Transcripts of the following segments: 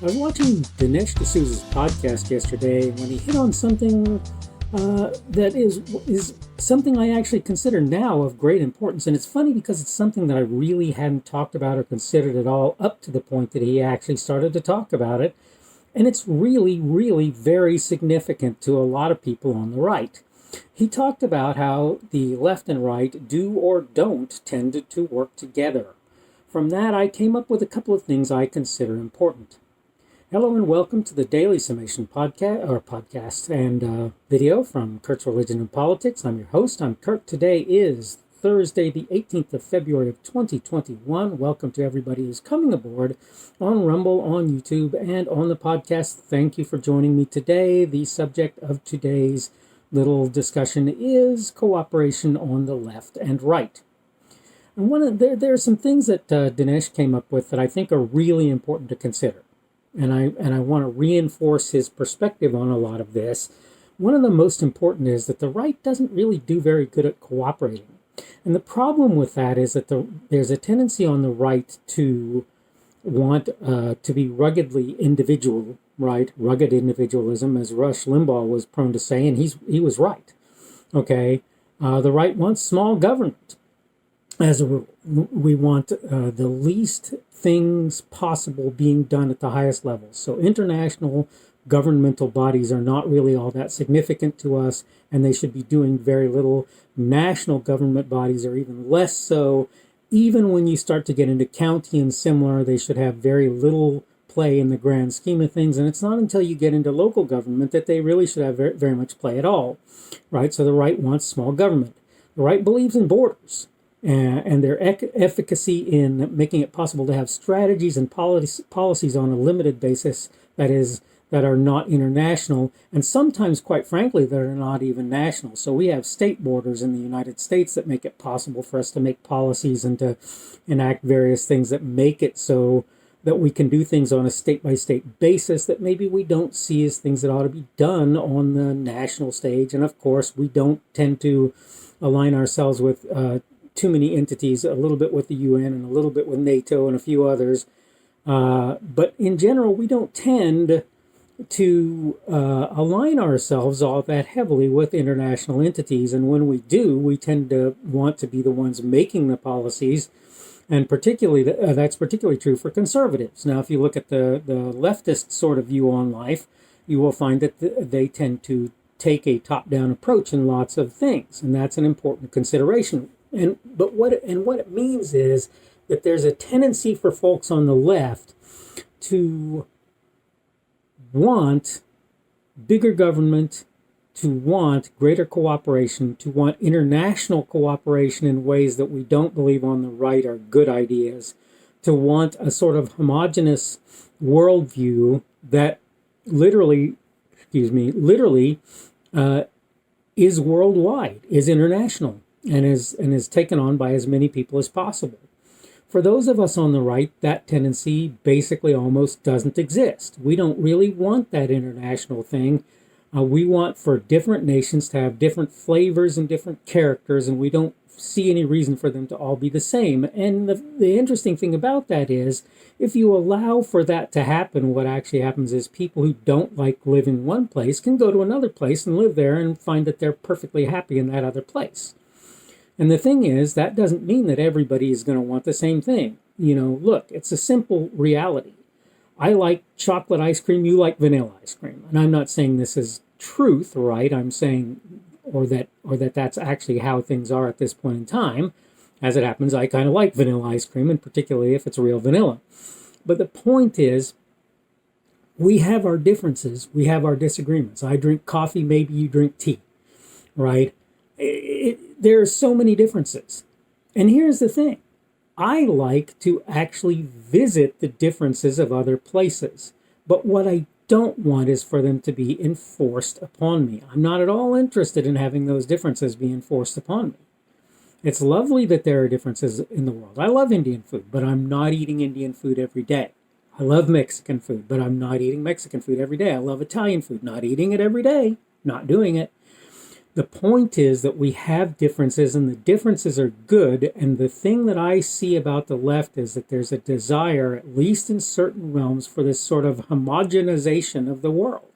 I was watching Dinesh D'Souza's podcast yesterday when he hit on something that is something I actually consider now of great importance. And it's funny because it's something that I really hadn't talked about or considered at all up to the point that he actually started to talk about it. And it's really, really very significant to a lot of people on the right. He talked about how the left and right do or don't tend to work together. From that, I came up with a couple of things I consider important. Hello and welcome to the Daily Summation podcast and video from Kurt's Religion and Politics. I'm your host. I'm Kurt. Today is Thursday, the 18th of February of 2021. Welcome to everybody who's coming aboard on Rumble, on YouTube, and on the podcast. Thank you for joining me today. The subject of today's little discussion is cooperation on the left and right. And there are some things that Dinesh came up with that I think are really important to consider. And I want to reinforce his perspective on a lot of this. One of the most important is that the right doesn't really do very good at cooperating. And the problem with that is that there's a tendency on the right to want to be ruggedly individual, right? Rugged individualism, as Rush Limbaugh was prone to say, and he was right. Okay, the right wants small government. As a rule, we want the least things possible being done at the highest levels. So international governmental bodies are not really all that significant to us, and they should be doing very little. National government bodies are even less so. Even when you start to get into county and similar, they should have very little play in the grand scheme of things. And it's not until you get into local government that they really should have very, very much play at all, right? So the right wants small government. The right believes in borders. And their efficacy in making it possible to have strategies and policies on a limited basis that are not international, and sometimes, quite frankly, that are not even national. So we have state borders in the United States that make it possible for us to make policies and to enact various things that make it so that we can do things on a state-by-state basis that maybe we don't see as things that ought to be done on the national stage. And of course, we don't tend to align ourselves with too many entities, a little bit with the UN and a little bit with NATO and a few others. But in general, we don't tend to align ourselves all that heavily with international entities. And when we do, we tend to want to be the ones making the policies. And particularly, that's particularly true for conservatives. Now, if you look at the leftist sort of view on life, you will find that they tend to take a top-down approach in lots of things. And that's an important consideration. But what it means is that there's a tendency for folks on the left to want bigger government, to want greater cooperation, to want international cooperation in ways that we don't believe on the right are good ideas, to want a sort of homogeneous worldview that literally is worldwide, is international, and is taken on by as many people as possible. For those of us on the right, that tendency basically almost doesn't exist. We don't really want that international thing. We want for different nations to have different flavors and different characters, and we don't see any reason for them to all be the same. And the interesting thing about that is, if you allow for that to happen, what actually happens is people who don't like living one place can go to another place and live there and find that they're perfectly happy in that other place. And the thing is, that doesn't mean that everybody is going to want the same thing. You know, look, it's a simple reality. I like chocolate ice cream, you like vanilla ice cream. And I'm not saying this is truth, right? I'm saying, or that that's actually how things are at this point in time. As it happens, I kind of like vanilla ice cream, and particularly if it's real vanilla. But the point is, we have our differences, we have our disagreements. I drink coffee, maybe you drink tea, right? There are so many differences. And here's the thing. I like to actually visit the differences of other places. But what I don't want is for them to be enforced upon me. I'm not at all interested in having those differences be enforced upon me. It's lovely that there are differences in the world. I love Indian food, but I'm not eating Indian food every day. I love Mexican food, but I'm not eating Mexican food every day. I love Italian food, not eating it every day, not doing it. The point is that we have differences, and the differences are good. And the thing that I see about the left is that there's a desire, at least in certain realms, for this sort of homogenization of the world.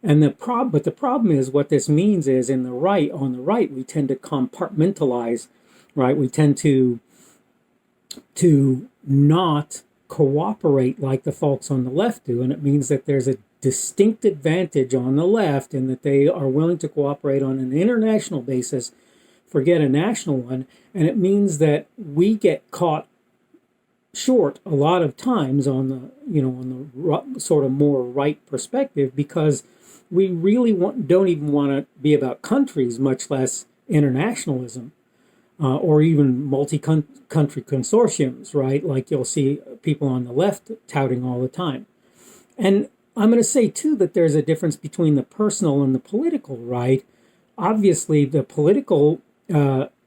And but the problem is, what this means is, on the right, we tend to compartmentalize, right? We tend to not cooperate like the folks on the left do, and it means that there's a distinct advantage on the left in that they are willing to cooperate on an international basis, forget a national one, and it means that we get caught short a lot of times on the sort of more right perspective, because we really don't even want to be about countries, much less internationalism. Or even multi-country consortiums, right? Like you'll see people on the left touting all the time. And I'm going to say, too, that there's a difference between the personal and the political, right? Obviously, the political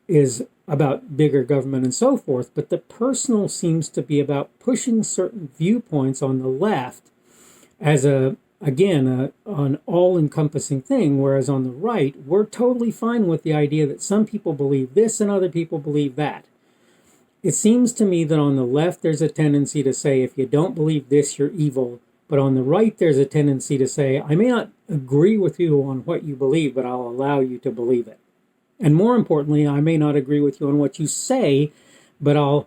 is about bigger government and so forth, but the personal seems to be about pushing certain viewpoints on the left as an all-encompassing thing, whereas on the right, we're totally fine with the idea that some people believe this and other people believe that. It seems to me that on the left, there's a tendency to say, if you don't believe this, you're evil. But on the right, there's a tendency to say, I may not agree with you on what you believe, but I'll allow you to believe it. And more importantly, I may not agree with you on what you say, but I'll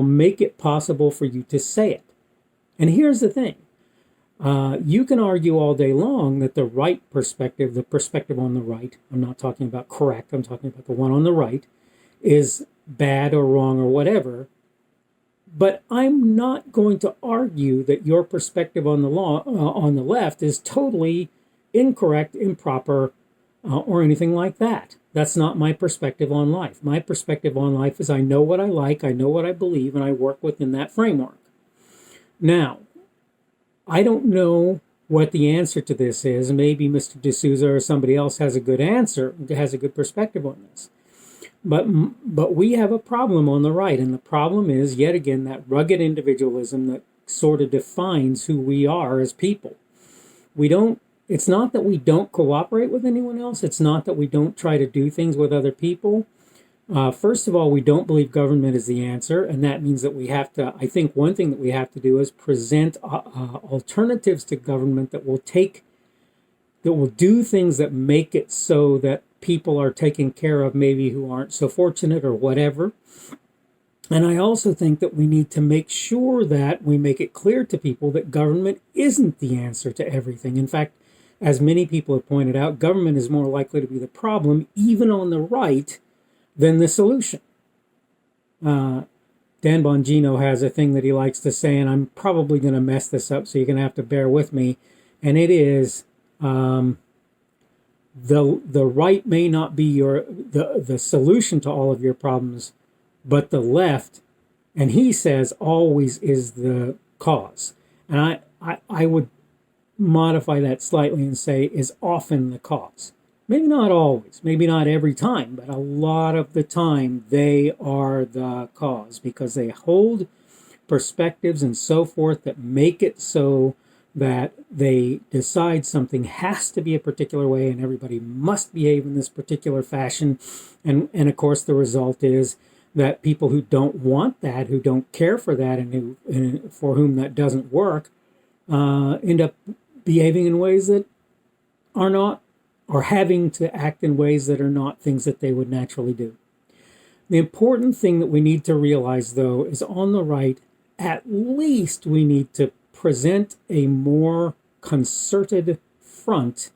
make it possible for you to say it. And here's the thing. You can argue all day long that the right perspective, the perspective on the right, I'm not talking about correct, I'm talking about the one on the right, is bad or wrong or whatever. But I'm not going to argue that your perspective on the on the left is totally incorrect, improper, or anything like that. That's not my perspective on life. My perspective on life is I know what I like, I know what I believe, and I work within that framework. Now, I don't know what the answer to this is. Maybe Mr. D'Souza or somebody else has a good answer, has a good perspective on this. But we have a problem on the right, and the problem is, yet again, that rugged individualism that sort of defines who we are as people. It's not that we don't cooperate with anyone else. It's not that we don't try to do things with other people. First of all, we don't believe government is the answer, and that means that we have to, I think one thing that we have to do is present alternatives to government that will do things that make it so that people are taken care of, maybe who aren't so fortunate or whatever. And I also think that we need to make sure that we make it clear to people that government isn't the answer to everything. In fact, as many people have pointed out, government is more likely to be the problem, even on the right, than the solution. Dan Bongino has a thing that he likes to say, and I'm probably going to mess this up, so you're going to have to bear with me. And it is, the right may not be the solution to all of your problems, but the left, and he says, always is the cause. And I would modify that slightly and say is often the cause. Maybe not always, maybe not every time, but a lot of the time they are the cause, because they hold perspectives and so forth that make it so that they decide something has to be a particular way and everybody must behave in this particular fashion. And of course, the result is that people who don't want that, who don't care for that, and for whom that doesn't work, end up behaving in ways that are not, or having to act in ways that are not things that they would naturally do. The important thing that we need to realize, though, is on the right, at least we need to present a more concerted front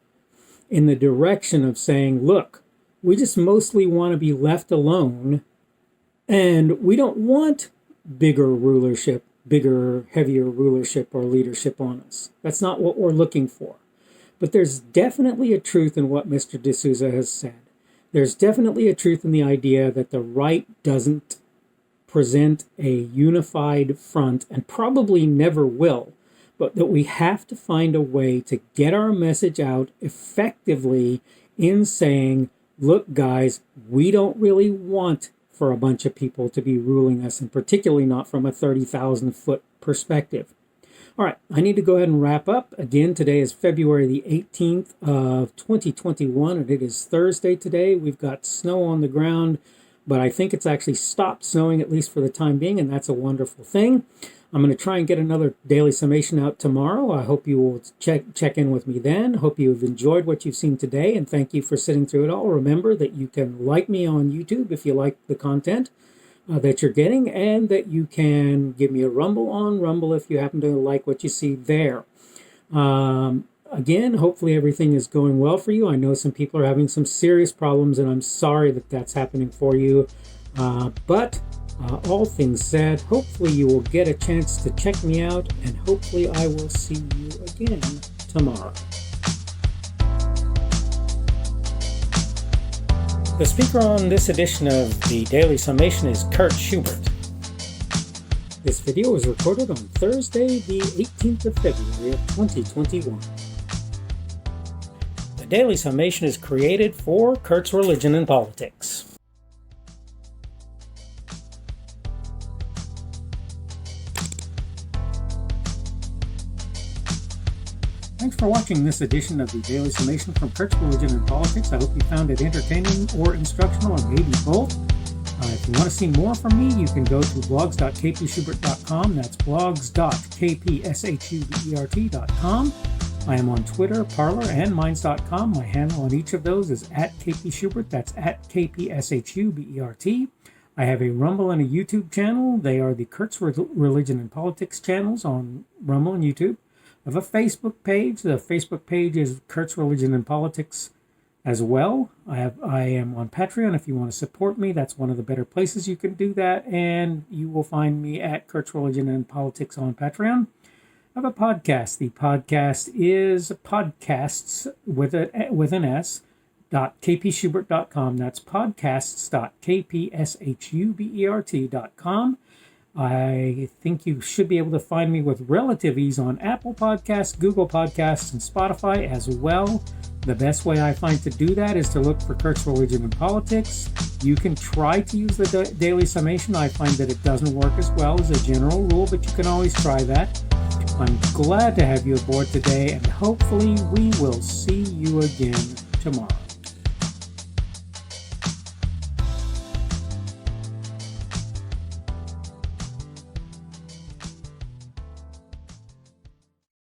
in the direction of saying, look, we just mostly want to be left alone, and we don't want bigger rulership, bigger, heavier rulership or leadership on us. That's not what we're looking for. But there's definitely a truth in what Mr. D'Souza has said. There's definitely a truth in the idea that the right doesn't present a unified front, and probably never will, but that we have to find a way to get our message out effectively in saying, look, guys, we don't really want for a bunch of people to be ruling us, and particularly not from a 30,000-foot perspective. All right, I need to go ahead and wrap up. Again, today is February the 18th of 2021, and it is Thursday today. We've got snow on the ground, but I think it's actually stopped snowing, at least for the time being, and that's a wonderful thing. I'm going to try and get another daily summation out tomorrow. I hope you will check in with me then. Hope you have enjoyed what you've seen today, and thank you for sitting through it all. Remember that you can like me on YouTube if you like the content that you're getting, and that you can give me a rumble on Rumble if you happen to like what you see there. Again, hopefully everything is going well for you. I know some people are having some serious problems, and I'm sorry that that's happening for you. But all things said, hopefully you will get a chance to check me out, and hopefully I will see you again tomorrow. The speaker on this edition of the Daily Summation is Kurt Schubert. This video was recorded on Thursday, the 18th of February of 2021. The Daily Summation is created for Kurt's Religion and Politics. Thanks for watching this edition of the Daily Summation from Kurt's Religion and Politics. I hope you found it entertaining or instructional, or maybe both. If you want to see more from me, you can go to blogs.kpschubert.com. That's blogs.kpschubert.com. I am on Twitter, Parler, and Minds.com. My handle on each of those is @kpschubert. That's @kpschubert. I have a Rumble and a YouTube channel. They are the Kurt's Religion and Politics channels on Rumble and YouTube. I have a Facebook page. The Facebook page is Kurt's Religion and Politics as well. I am on Patreon. If you want to support me, that's one of the better places you can do that. And you will find me at Kurt's Religion and Politics on Patreon. I have a podcast. The podcast is podcasts with an S. .kpschubert.com. That's podcasts.kpschubert.com. I think you should be able to find me with relative ease on Apple Podcasts, Google Podcasts, and Spotify as well. The best way I find to do that is to look for Kurt's Religion and Politics. You can try to use the Daily Summation. I find that it doesn't work as well as a general rule, but you can always try that. I'm glad to have you aboard today, and hopefully we will see you again tomorrow.